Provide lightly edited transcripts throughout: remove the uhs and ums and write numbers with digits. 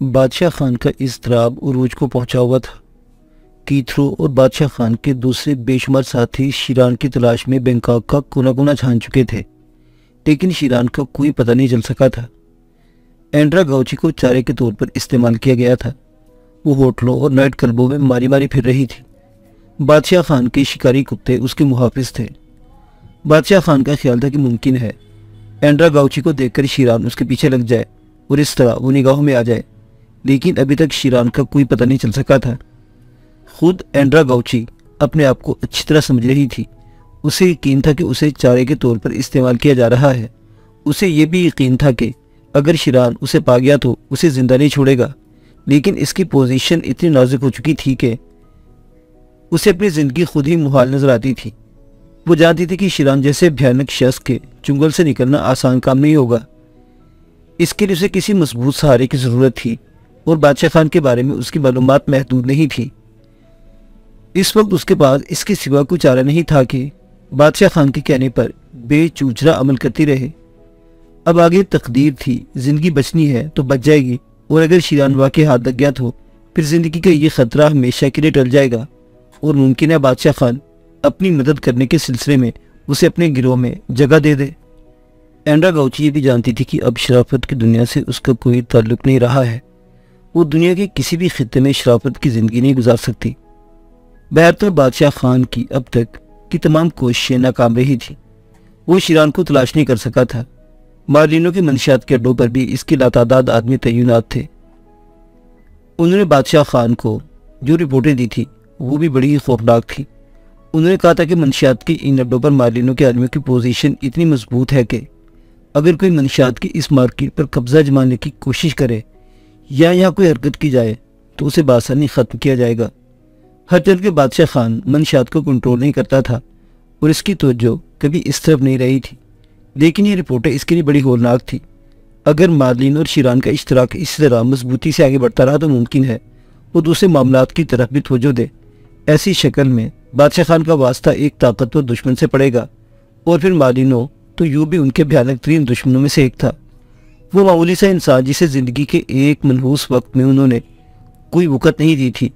बादशाह खान का इज़्तिराब उरूज को पहुंचा हुआ था। कीथरो और बादशाह खान के दूसरे बेशुमार साथी शीरान की तलाश में बैंकॉक का कोना कोना छान चुके थे, लेकिन शीरान का कोई पता नहीं चल सका था। एंड्रा गाउची को चारे के तौर पर इस्तेमाल किया गया था। वो होटलों और नाइट क्लबों में मारी मारी फिर रही थी। बादशाह खान के शिकारी कुत्ते उसके मुहाफिज थे। बादशाह खान का ख्याल था कि मुमकिन है एंड्रा गाउची को देखकर शीरान उसके पीछे लग जाए और इस तरह वो निगाहों में आ जाए, लेकिन अभी तक शीरान का कोई पता नहीं चल सका था। खुद एंड्रा गाउची अपने आप को अच्छी तरह समझ रही थी। उसे यकीन था कि उसे चारे के तौर पर इस्तेमाल किया जा रहा है। उसे ये भी यकीन था कि अगर शीरान उसे पा गया तो उसे जिंदा नहीं छोड़ेगा, लेकिन इसकी पोजीशन इतनी नाजुक हो चुकी थी कि उसे अपनी ज़िंदगी खुद ही मुहाल नजर आती थी। वो जानती थी कि शीरान जैसे भयानक शख्स के चुंगल से निकलना आसान काम नहीं होगा। इसके लिए उसे किसी मजबूत सहारे की ज़रूरत थी और बादशाह खान के बारे में उसकी मालूमात महदूद नहीं थी। इस वक्त उसके पास इसके सिवा कोई चारा नहीं था कि बादशाह खान के कहने पर बेचूचरा अमल करती रहे। अब आगे तकदीर थी, जिंदगी बचनी है तो बच जाएगी, और अगर शीरान वाकई हाथ लग गया तो फिर जिंदगी का ये खतरा हमेशा के लिए टल जाएगा और मुमकिन है बादशाह खान अपनी मदद करने के सिलसिले में उसे अपने गिरोह में जगह दे दे। एंड्रा गाउची ये भी जानती थी कि अब शराफत की दुनिया से उसका कोई ताल्लुक नहीं रहा है। वो दुनिया के किसी भी खित्ते में शराफत की ज़िंदगी नहीं गुजार सकती। बहरहाल बादशाह खान की अब तक की तमाम कोशिशें नाकाम रही थी। वो शीरान को तलाश नहीं कर सका था। मार्लिनो के मंशियात के अड्डों पर भी इसके लातादाद आदमी तैनात थे। उन्होंने बादशाह खान को जो रिपोर्टें दी थी वो भी बड़ी ही खौफनाक थी। उन्होंने कहा था कि मंशियात के इन अड्डों पर मार्लिनो के आदमियों की पोजीशन इतनी मजबूत है कि अगर कोई मंशियात की इस मार्केट पर कब्जा जमाने की कोशिश करे या यहाँ कोई हरकत की जाए तो उसे बासानी ख़त्म किया जाएगा। हर चल के बादशाह खान मंशियात को कंट्रोल नहीं करता था और इसकी तवज्जो कभी इस तरफ नहीं रही थी, लेकिन ये रिपोर्टें इसके लिए बड़ी होलनाक थी। अगर मार्लिन और शीरान का इश्तराक इस तरह मजबूती से आगे बढ़ता रहा तो मुमकिन है वो दूसरे मामलात की तरफ भी तवज्जो दे। ऐसी शक्ल में बादशाह खान का वास्ता एक ताकतवर दुश्मन से पड़ेगा और फिर मार्लिनो तो यूँ भी उनके भयानक तरीन दुश्मनों में से एक था। वो मामूली सा इंसान जिसे ज़िंदगी के एक मनहूस वक्त में उन्होंने कोई वक़्त नहीं दी थी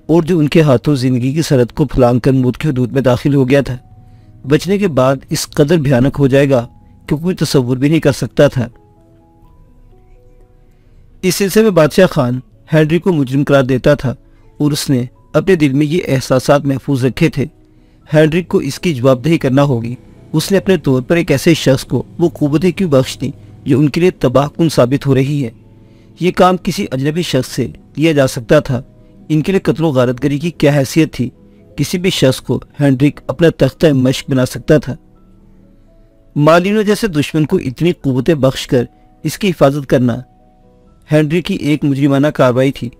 और जो उनके हाथों ज़िंदगी की सरहद को फलांग कर मौत की हदूद में दाखिल हो गया था, बचने के बाद इस कदर भयानक हो जाएगा कि कोई तसव्वुर भी नहीं कर सकता था। इस सिलसिले में बादशाह खान हेनरी को मुजरिम करार देता था और उसने अपने दिल में ये एहसासात महफूज रखे थे हेनरी को इसकी जवाबदेही करना होगी। उसने अपने तौर पर एक ऐसे शख्स को वो क़ुव्वतें क्यों बख्श दी जो उनके लिए तबाहकुन साबित हो रही है। ये काम किसी अजनबी शख्स से लिया जा सकता था। इनके लिए कत्ल व गारतगरी की क्या हैसियत थी। किसी भी शख्स को हेनरिक अपना तख्ता मश्क बना सकता था। मार्लिनो जैसे दुश्मन को इतनी क़ुव्वतें बख्श कर इसकी हिफाजत करना हेनरी की एक मुजरिमाना कार्रवाई थी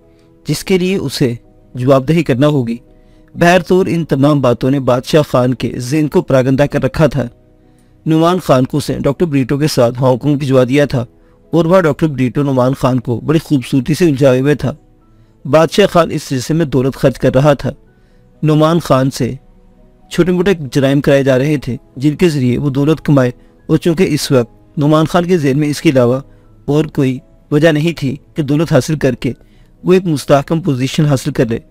जिसके लिए उसे जवाबदेही करना होगी। बहरतौर इन तमाम बातों ने बादशाह खान के ज़हन को परागंदा कर रखा था। नुमान खान को उसे डॉक्टर ब्रीटो के साथ हांगकांग भिजवा दिया था और वह डॉक्टर ब्रीटो नुमान खान को बड़ी खूबसूरती से उलझाए हुए था। बादशाह खान इस सिलसिले में दौलत खर्च कर रहा था। नुमान खान से छोटे मोटे जराइम कराए जा रहे थे जिनके ज़रिए वो दौलत कमाए, और चूँकि इस वक्त नुमान खान के ज़हन में इसके अलावा और कोई वजह नहीं थी कि दौलत हासिल करके वो एक मुस्तहकम पोजीशन हासिल कर ले।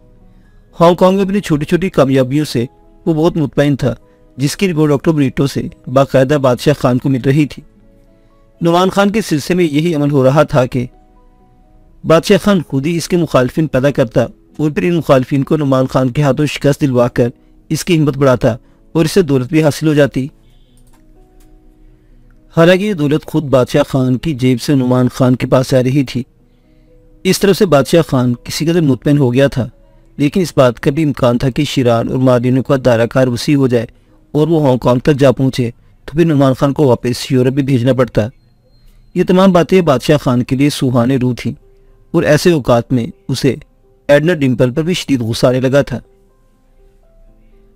हांगकांग में अपनी छोटी छोटी कामयाबियों से वो बहुत मुतमईन था, जिसकी रिपोर्ट डॉक्टर ब्रीटो से बाकायदा बादशाह खान को मिल रही थी। नुमान खान के सिलसिले में यही अमल हो रहा था कि बादशाह खान खुद ही इसके मुखालफिन पैदा करता और फिर इन मुखालफिन को नुमान खान के हाथों शिकस्त दिलवा कर इसकी हिम्मत बढ़ाता और इससे दौलत भी हासिल हो जाती। हालांकि ये दौलत खुद बादशाह खान की जेब से नुमान खान के पास आ रही थी। इस तरह से बादशाह खान किसी कदर मुतमईन हो गया था, लेकिन इस बात का भी इम्कान था कि शीरान और मार्लिनो का दायराकार वसी हो जाए और वो हांगकांग तक जा पहुँचे तो फिर नुमान खान को वापस यूरोप भी भेजना पड़ता। ये तमाम बातें बादशाह खान के लिए सुहाने रूह थीं और ऐसे औकात में उसे एडना डिम्पल पर भी शदीद गुस्सा आने लगा था।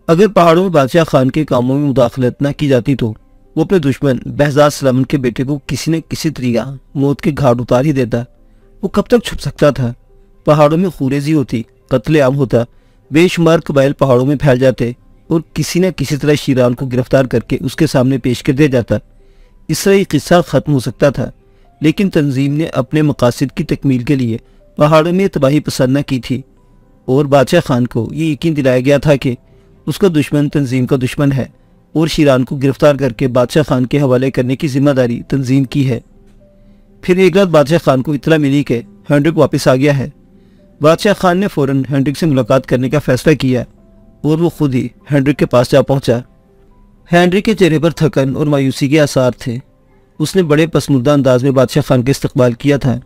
अगर पहाड़ों में बादशाह खान के कामों में मुदाखलत न की जाती तो वो अपने दुश्मन बहजाद सलामन के बेटे को किसी न किसी तरीका मौत के घाट उतार ही देता। वो कब तक छुप सकता था। पहाड़ों में खूरेजी होती, कत्ले आम होता, बेशुमार कबाइल पहाड़ों में फैल जाते और किसी न किसी तरह शीरान को गिरफ्तार करके उसके सामने पेश कर दिया जाता। इस तरह ये किस्सा ख़त्म हो सकता था, लेकिन तंजीम ने अपने मकासद की तकमील के लिए पहाड़ों में तबाही पसंद न की थी और बादशाह खान को ये यकीन दिलाया गया था कि उसका दुश्मन तंजीम का दुश्मन है और शीरान को गिरफ्तार करके बादशाह खान के हवाले करने की जिम्मेदारी तंजीम की है। फिर एक रात बादशाह खान को इतला मिली कि हेनरिक वापस आ गया है। बादशाह खान ने फ़ौरन हेनरिक से मुलाकात करने का फैसला किया और वो खुद ही हेनरिक के पास जा पहुंचा। हेनरिक के चेहरे पर थकन और मायूसी के आसार थे। उसने बड़े पसमुर्दा अंदाज में बादशाह खान का इस्तकबाल किया था।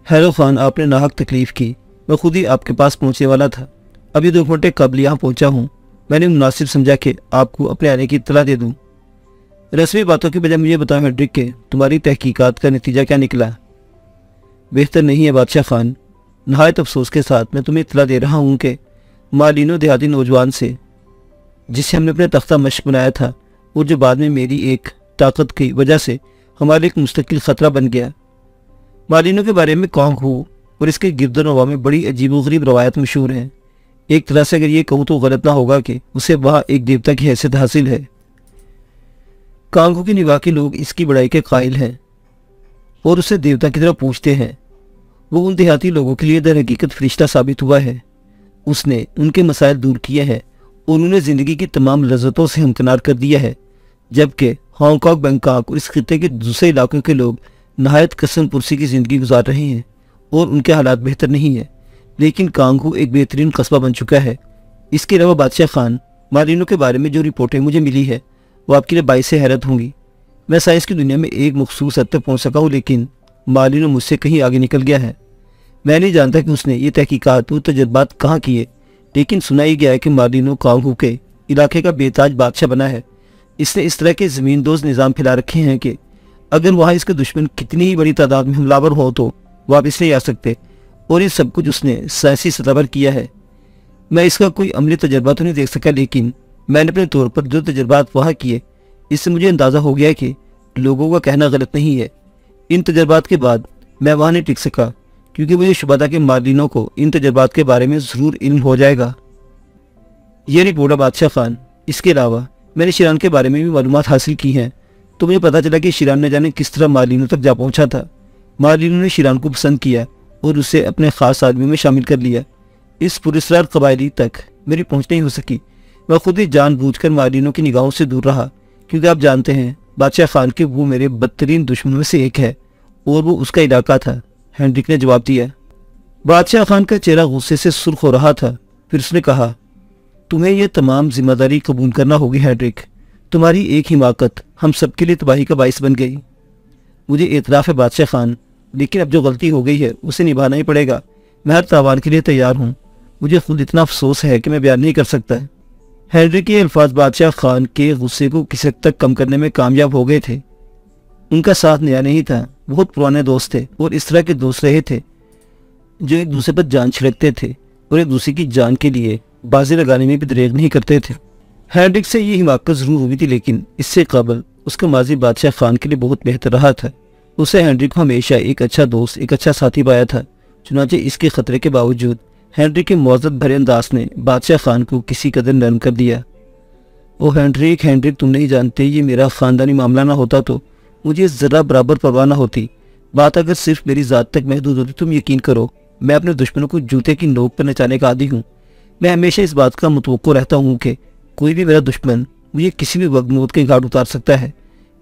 हेलो खान, आपने नाहक तकलीफ़ की। मैं खुद ही आपके पास पहुंचने वाला था। अभी 2 घंटे कबल यहाँ पहुंचा हूँ। मैंने मुनासिब समझा कि आपको अपने आने की इत्तला दे दूँ। रस्मी बातों के बजाय मुझे बताओ हेनरिक के तुम्हारी तहकीकात का नतीजा क्या निकला? बेहतर नहीं है बादशाह खान। नहायत अफसोस के साथ मैं तुम्हें इत्तला दे रहा हूँ कि मालिनो देहाती नौजवान से, जिसे हमने अपने तख्ता मश्क बनाया था और जो बाद में मेरी एक ताकत की वजह से हमारे एक मुस्तकिल ख़तरा बन गया। मालिनो के बारे में कांगहू और इसके गिरदनवा में बड़ी अजीबोगरीब रवायत मशहूर हैं। एक तरह से अगर ये कहूँ तो गलत ना होगा कि उसे वहाँ एक देवता की हैसियत हासिल है। कांगहू की निगाह के लोग इसकी बड़ाई के कायल हैं और उसे देवता की तरह पूछते हैं। वो उन देहाती लोगों के लिए दर हकीकत फरिश्ता साबित हुआ है। उसने उनके मसाइल दूर किए हैं और उन्हें ज़िंदगी की तमाम लज्जतों से हमकिनार कर दिया है, जबकि हांगकांग, बैंकॉक और इस खित्ते के दूसरे इलाकों के लोग नहायत कसम पुरसी की ज़िंदगी गुजार रहे हैं और उनके हालात बेहतर नहीं है। लेकिन कांगहू एक बेहतरीन कस्बा बन चुका है। इसके अलावा बादशाह खान, मालिनो के बारे में जो रिपोर्टें मुझे मिली है वो आपके लिए बाइस हैरत होंगी। मैं साइंस की दुनिया में एक मखसूस हद तक पहुँच सका हूँ, लेकिन मालिनो मुझसे कहीं आगे निकल गया है। मैं नहीं जानता कि उसने ये तहकीकात और तजर्बात कहाँ किए, लेकिन सुना ही गया है कि मालिनो कांगहू के इलाके का बेताज बादशाह बना है। इसने इस तरह के ज़मीन दोज निज़ाम फैला रखे हैं कि अगर वहाँ इसके दुश्मन कितनी ही बड़ी तादाद में हमलावर हो तो वापस नहीं आ सकते, और ये सब कुछ उसने साइंसी सतह पर किया है। मैं इसका कोई अमली तजर्बा तो नहीं देख सका, लेकिन मैंने अपने तौर पर जो तजर्बात वहाँ किए इससे मुझे अंदाज़ा हो गया कि लोगों का कहना गलत नहीं है। इन तजर्बात के बाद मैं वहाँ नहीं टिक सका, क्योंकि मुझे शुबा था कि मालिनो को इन तजर्बात के बारे में ज़रूर इल्म हो जाएगा। ये रिपोर्ट है बादशाह खान। इसके अलावा मैंने शीरान के बारे में भी मालूमात हासिल की हैं, तो मुझे पता चला कि शीरान ने जाने किस तरह मालिनो तक जा पहुंचा था। मालिनो ने शीरान को पसंद किया और उसे अपने ख़ास आदमी में शामिल कर लिया। इस पुरस्कार कबायली तक मेरी पहुंच नहीं हो सकी। मैं खुद ही जानबूझकर मालिनो की निगाहों से दूर रहा, क्योंकि आप जानते हैं बादशाह खान के वो मेरे बदतरीन दुश्मनों में से एक है और वो उसका इलाका था। हेनरिक ने जवाब दिया। बादशाह खान का चेहरा गुस्से से सुर्ख हो रहा था। फिर उसने कहा, तुम्हें यह तमाम जिम्मेदारी कबूल करना होगी हेनरिक। तुम्हारी एक हिमाकत हम सबके लिए तबाही का बाइस बन गई। मुझे एतराफ़ है बादशाह खान, लेकिन अब जो गलती हो गई है उसे निभाना ही पड़ेगा। मैं हर तावान के लिए तैयार हूँ। मुझे खुद इतना अफसोस है कि मैं बयान नहीं कर सकता। हेनरिक के अल्फाज बादशाह खान के गुस्से को किसी हद तक कम करने में कामयाब हो गए थे। उनका साथ नया नहीं था, बहुत पुराने दोस्त थे और इस तरह के दोस्त रहे थे जो एक दूसरे पर जान छिड़कते थे और एक दूसरे की जान के लिए बाजी लगाने में भी दरेग नहीं करते थे। हेनरिक से ये हिमाकत ज़रूर हुई थी, लेकिन इससे कबल उसका माजी बादशाह खान के लिए बहुत बेहतर रहा था। उसे हेनरिक को हमेशा एक अच्छा दोस्त, एक अच्छा साथी पाया था। चुनांचे इसके ख़तरे के बावजूद हेनरिक के मौजूद भरे अंदाज ने बादशाह खान को किसी कदर नरम कर दिया। ओ हेनरिक, तुम नहीं जानते, ये मेरा ख़ानदानी मामला ना होता तो मुझे ज़रा बराबर परवाह ना होती। बात अगर सिर्फ मेरी ज़ात तक महदूद होती, तुम यकीन करो मैं अपने दुश्मनों को जूते की नोक पर नचाने का आदी हूँ। मैं हमेशा इस बात का मुतवक्को रहता हूँ कि कोई भी मेरा दुश्मन मुझे किसी भी वक्त मौत के घाट उतार सकता है।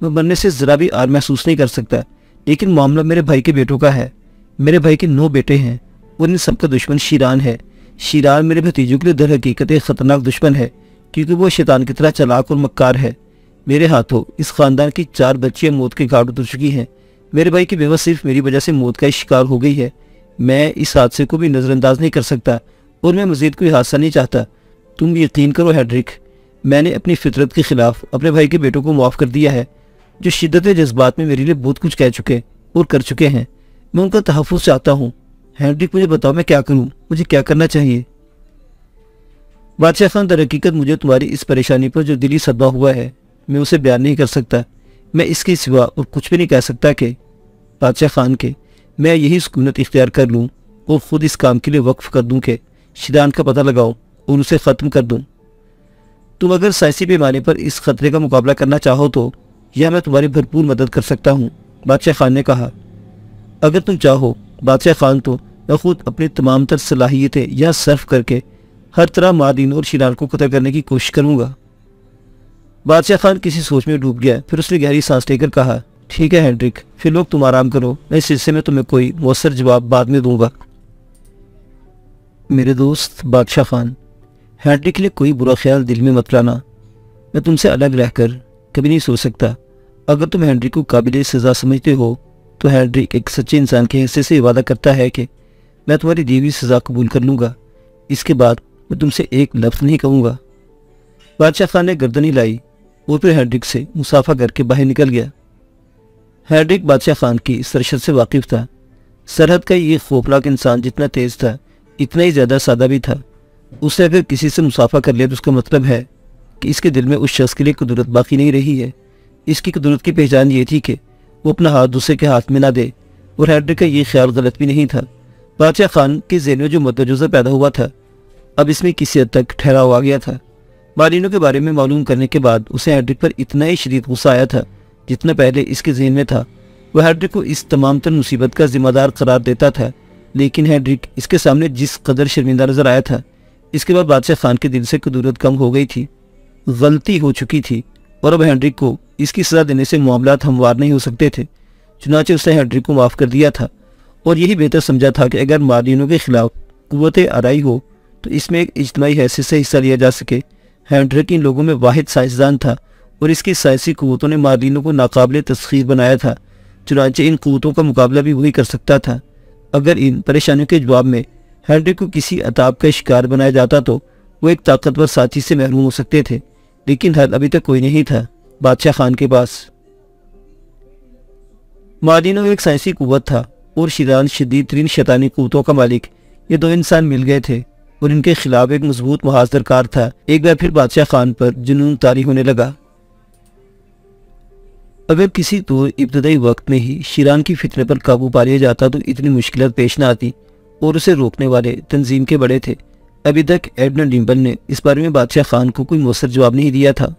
मैं मरने से ज़रा भी आर महसूस नहीं कर सकता, लेकिन मामला मेरे भाई के बेटों का है। मेरे भाई के 9 बेटे हैं और इन सबका दुश्मन शीरान है। शीरान मेरे भतीजों के लिए दर हकीकत एक ख़तरनाक दुश्मन है, क्योंकि वो शैतान की तरह चालाक और मक्कार है। मेरे हाथों इस ख़ानदान की 4 बच्चियाँ मौत के घाट उतर चुकी हैं। मेरे भाई की बेवा सिर्फ मेरी वजह से मौत का शिकार हो गई है। मैं इस हादसे को भी नज़रअंदाज नहीं कर सकता और मैं मज़ीद कोई हादसा नहीं चाहता। तुम यकीन करो हेनरिक, मैंने अपनी फितरत के ख़िलाफ़ अपने भाई के बेटों को माफ़ कर दिया है, जो शिद्दत जज्बात में मेरे लिए बहुत कुछ कह चुके और कर चुके हैं। मैं उनका तहफ़्फ़ुज़ चाहता हूँ। हेनरिक, मुझे बताओ मैं क्या करूँ, मुझे क्या करना चाहिए? बादशाह खान, दर हकीकत मुझे तुम्हारी इस परेशानी पर जो दिली सदमा हुआ है मैं उसे बयान नहीं कर सकता। मैं इसके सिवा और कुछ भी नहीं कह सकता कि बादशाह खान के मैं यही सुकूनत इख्तियार कर लूँ और ख़ुद इस काम के लिए वक्फ कर दूँ कि शीरान का पता लगाऊँ और उसे ख़त्म कर दूँ। तुम अगर साइंसी पैमाने पर इस ख़तरे का मुकाबला करना चाहो तो यह मैं तुम्हारी भरपूर मदद कर सकता हूँ, बादशाह खान ने कहा। अगर तुम चाहो बादशाह खान, तो मैं खुद अपनी तमाम तर सलाहियतें यहाँ सर्फ करके हर तरह मादीन और शिरान को कत्ल करने की कोशिश करूँगा। बादशाह खान किसी सोच में डूब गया। फिर उसने गहरी सांस लेकर कहा, ठीक है हेनरिक, फिर लोग तुम आराम करो, मैं इस सिलसिले में तुम्हें कोई मौसर जवाब बाद में दूंगा। मेरे दोस्त बादशाह खान, हेनरिक के लिए कोई बुरा ख्याल दिल में मत लाना। मैं तुमसे अलग रहकर कभी नहीं सोच सकता। अगर तुम हेनरिक को काबिल सज़ा समझते हो तो हेनरिक एक सच्चे इंसान के हिस्से से वादा करता है कि मैं तुम्हारी दी हुई सज़ा कबूल कर लूँगा। इसके बाद मैं तुमसे एक लफ्ज़ नहीं कहूँगा। बादशाह खान ने गर्दन हिलाई और फिर हेनरिक से मुसाफा करके बाहर निकल गया। हेनरिक बादशाह खान की सरशत से वाकिफ था। सरहद का ये खौफनाक इंसान जितना तेज़ था, इतना ही ज़्यादा सादा भी था। उससे अगर किसी से मुसाफा कर लिया तो उसका मतलब है कि इसके दिल में उस शख्स के लिए कुदरत बाकी नहीं रही है। इसकी कुदरत की पहचान ये थी कि वो अपना हाथ दूसरे के हाथ में ना दे, और हेनरिक का ये ख्याल गलत भी नहीं था। बादशाह खान के ज़हन में जो मद्देनज़र पैदा हुआ था, अब इसमें किसी हद तक ठहराव आ गया था। मालिनों के बारे में मालूम करने के बाद उसे हेनरिक पर इतना ही शदीद गुस्सा आया था जितना पहले इसके ज़हन में था। वह हेनरिक को इस तमाम तर मुसीबत का जिम्मेदार करार देता था, लेकिन हेनरिक इसके सामने जिस कदर शर्मिंदा नजर आया था, इसके बाद बादशाह खान के दिल से कुदरत कम हो गई थी, गलती हो चुकी थी, और अब हेनरिक को इसकी सज़ा देने से मामलात हमवार नहीं हो सकते थे। चुनांचे उसने हेनरिक को माफ़ कर दिया था और यही बेहतर समझा था कि अगर मालिनों के खिलाफ कुव्वत आराई हो तो इसमें एक इज्तिमाई हैसियत से हिस्सा लिया जा सके। हेनरिक इन लोगों में वाहिद साइंसदान था और इसकी साइंसी कुव्वतों ने मालिनों को नाकाबिले तस्खीर बनाया था। चुनांचे इन कुव्वतों का मुकाबला भी वही कर सकता था। अगर इन परेशानियों के जवाब में हेनरिक को किसी अताब का शिकार बनाया जाता तो वो एक ताकतवर साथी से महरूम हो सकते थे, लेकिन हल अभी तक कोई नहीं था बादशाह खान के पास। मालिनों एक साइंसी कुव्वत था और शिरान शदीद तरीन शैतानी कुव्वतों का मालिक। ये दो इंसान मिल गए थे और इनके खिलाफ एक मजबूत महाज दरकार था। एक बार फिर बादशाह खान पर जुनून तारी होने लगा। अगर किसी तो इब्तदाई वक्त में ही शिरान की फितने पर काबू पा लिया जाता तो इतनी मुश्किल पेश न आती, और उसे रोकने वाले तंजीम के बड़े थे। अभी तक एडना डिम्पल ने इस बारे में बादशाह खान को कोई मौसर जवाब नहीं दिया था।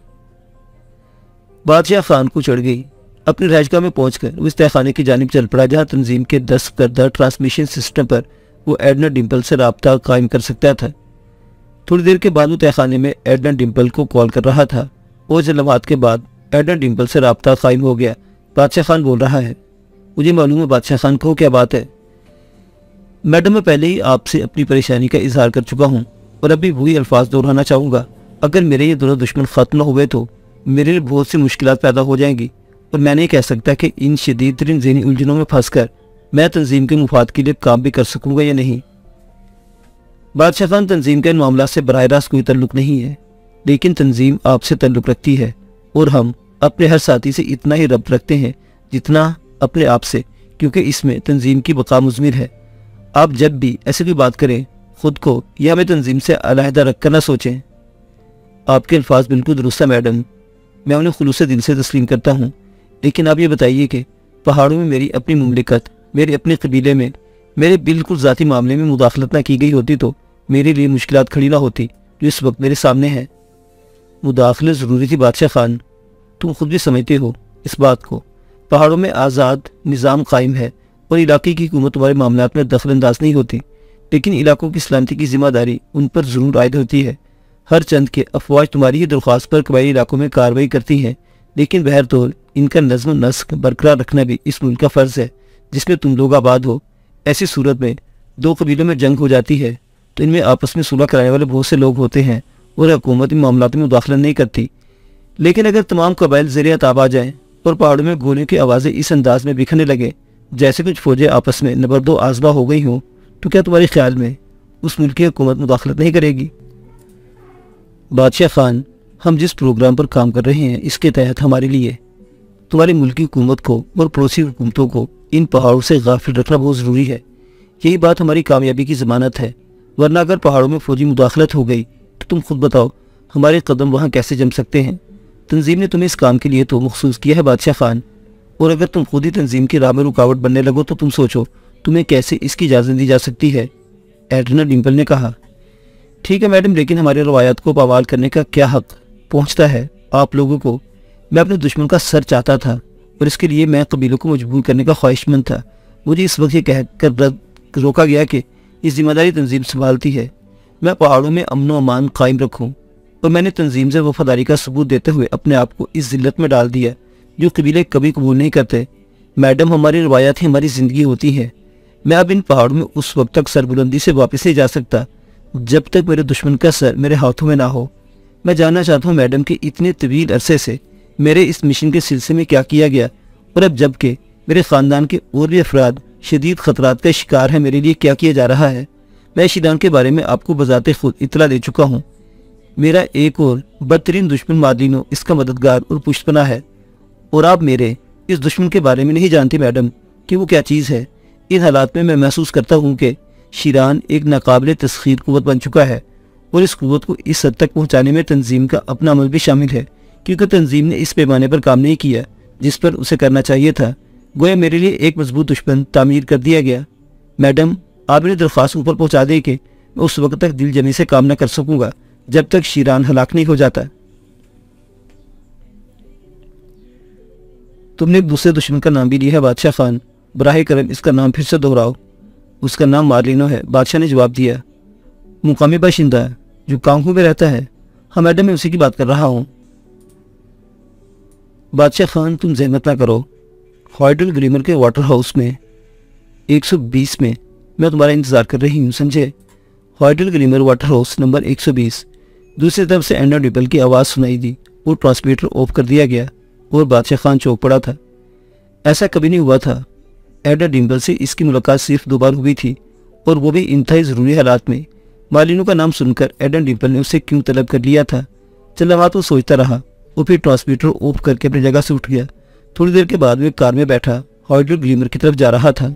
बादशाह खान को चढ़ गई। अपनी रहायशगाह में पहुंचकर वो इस तहखाने की जानिब चल पड़ा जहाँ तंजीम के 10 करदा ट्रांसमिशन सिस्टम पर वो एडना डिम्पल से रब्ता कायम कर सकता था। थोड़ी देर के बाद वो तहखाने में एडना डिम्पल को कॉल कर रहा था और चंद लम्हात के बाद एडना डिम्पल से रब्ता कायम हो गया। बादशाह खान बोल रहा है, मुझे मालूम है बादशाह खान को क्या बात है। मैडम, मैं पहले ही आपसे अपनी परेशानी का इजहार कर चुका हूँ और अभी वही अल्फाज दोहराना चाहूँगा। अगर मेरे ये दोनों दुश्मन ख़त्म न हुए तो मेरे लिए बहुत सी मुश्किलात पैदा हो जाएंगी और मैं नहीं कह सकता कि इन शदीद तरीन ज़हनी उलझनों में फंसकर मैं तंजीम के मुफाद के लिए काम भी कर सकूँगा या नहीं। बादशाह खान, तंजीम का इन मामला से बराह रास्त कोई तल्लुक नहीं है, लेकिन तंजीम आपसे तल्लुक रखती है और हम अपने हर साथी से इतना ही रब्त रखते हैं जितना अपने आप से, क्योंकि इसमें तंजीम की बका मुज़मिर है। आप जब भी ऐसी कोई बात करें, खुद को या हमें तंजीम से अलहदा रख कर ना सोचें। आपके अल्फाज बिल्कुल दुरुस्त है मैडम, मैं उन्हें खुलूस दिल से तस्लीम करता हूँ, लेकिन आप ये बताइए कि पहाड़ों में मेरी अपनी मुमलिकत, मेरे अपने कबीले में मेरे बिल्कुल ज़ाती मामले में मुदाखलत ना की गई होती तो मेरे लिए मुश्किलात खड़ी ना होती जो इस वक्त मेरे सामने है। मुदाखलत ज़रूरी थी बादशाह खान, तुम खुद भी समझते हो इस बात को। पहाड़ों में आज़ाद निज़ाम कायम है और इलाके की हुकूमत तुम्हारे मामलात में दखल अंदाज नहीं होती, लेकिन इलाकों की सलामती की जिम्मेदारी उन पर ज़रूर आयद होती है। हर चंद के अफवाज तुम्हारी ही दरख्वास्त पर कबायली इलाकों में कार्रवाई करती हैं, लेकिन बहरतौर इनका नज़्म नस्क बरकरार रखना भी इस मुल्क का फ़र्ज़ है जिसमें तुम लोग आबाद हो। ऐसी सूरत में दो कबीलों में जंग हो जाती है तो इनमें आपस में सुलह कराने वाले बहुत से लोग होते हैं और हुकूमत इन मामलों में मुदाखलत नहीं करती। लेकिन अगर तमाम कबाइल ज़ेरे ताब आ जाएँ और पहाड़ों में गोलियों की आवाज़ें इस अंदाज में बिखरने लगे जैसे कुछ फौजें आपस में नबरदो आज़मा हो गई हों, तो क्या तुम्हारे ख्याल में उस मुल्क की हुकूमत मुदाखलत नहीं करेगी? बादशाह खान, हम जिस प्रोग्राम पर काम कर रहे हैं इसके तहत हमारे लिए तुम्हारे मुल्क की हुकूमत को और पड़ोसी हुकूमतों को इन पहाड़ों से गाफिल रखना बहुत ज़रूरी है। यही बात हमारी कामयाबी की ज़मानत है, वरना अगर पहाड़ों में फौजी मुदाखलत हो गई तो तुम खुद बताओ हमारे कदम वहाँ कैसे जम सकते हैं। तंजीम ने तुम्हें इस काम के लिए तो मखसूस किया है बादशाह खान, और अगर तुम खुद ही तंजीम की राह में रुकावट बनने लगो तो तुम सोचो तुम्हें कैसे इसकी इजाज़त दी जा सकती है। एडना डिम्पल ने कहा, ठीक है मैडम, लेकिन हमारे रवायात को पामाल करने का क्या हक पहुँचता है आप लोगों को? मैं अपने दुश्मन का सर चाहता था और इसके लिए मैं कबीलों को मजबूर करने का ख्वाहिशमंद था। मुझे इस वक्त ये कहकर रद्द रोका गया कि ये जिम्मेदारी तंजीम संभालती है। मैं पहाड़ों में अमन व अमान कायम रखूँ, और मैंने तंजीम से वफादारी का सबूत देते हुए अपने आप को इस जिल्लत में डाल दिया जो कबीले कभी कबूल नहीं करते। मैडम, हमारी रवायत हमारी ज़िंदगी होती है। मैं अब इन पहाड़ों में उस वक्त तक सरबुलंदी से वापस नहीं जा सकता जब तक मेरे दुश्मन का सर मेरे हाथों में ना हो। मैं जानना चाहता हूँ मैडम कि इतने तवील अरसे से मेरे इस मिशन के सिलसिले में क्या किया गया, और अब जबकि मेरे ख़ानदान के और भी अफराद शदीद ख़तरात का शिकार है, मेरे लिए क्या किया जा रहा है। मैं शीरान के बारे में आपको बजाते खुद इतला दे चुका हूँ। मेरा एक और बदतरीन दुश्मन मादलिनो इसका मददगार और पुष्टपना है, और आप मेरे इस दुश्मन के बारे में नहीं जानती मैडम कि वो क्या चीज़ है। इन हालात में मैं महसूस करता हूँ कि शीरान एक नाकाबिल तस्खीर कुव्वत बन चुका है, और इस कुव्वत को इस हद तक पहुँचाने में तंजीम का अपना अमल भी शामिल है, क्योंकि तंजीम ने इस पैमाने पर काम नहीं किया जिस पर उसे करना चाहिए था। गोया मेरे लिए एक मजबूत दुश्मन तामीर कर दिया गया। मैडम, आप मेरी दरख्वास्त ऊपर पहुँचा दें कि मैं उस वक्त तक दिल जमी से काम न कर सकूँगा जब तक शीरान हलाक नहीं हो जाता। तुमने एक दूसरे दुश्मन का नाम भी लिया है बादशाह खान, बराह करम इसका नाम फिर से दोहराओ। उसका नाम मार्लिनो है, बादशाह ने जवाब दिया। मुकामी बाशिंदा है जो कांगू में रहता है। हाँ मैडम, मैं उसी की बात कर रहा हूँ। बादशाह खान, तुम जहमत ना करो। हॉयडल ग्लीमर के वाटर हाउस में 120 में मैं तुम्हारा इंतज़ार कर रही हूँ, समझे? हॉयडल ग्लीमर वाटर हाउस नंबर 120। दूसरी तरफ से एंडा डिपल की आवाज़ सुनाई दी और ट्रांसमीटर ऑफ कर दिया गया, और बादशाह खान चौंक पड़ा था। ऐसा कभी नहीं हुआ था। एडा डिम्पल से इसकी मुलाकात सिर्फ 2 बार हुई थी, और वो भी इंतहाई ज़रूरी हालात में। मालिनो का नाम सुनकर एडन डिम्पल ने उसे क्यों तलब कर लिया था। चल रहा तो सोचता रहा, और फिर ट्रांसमीटर ऑफ करके अपनी जगह से उठ गया। थोड़ी देर के बाद वे कार में बैठा हॉयडल ग्लीमर की तरफ जा रहा था।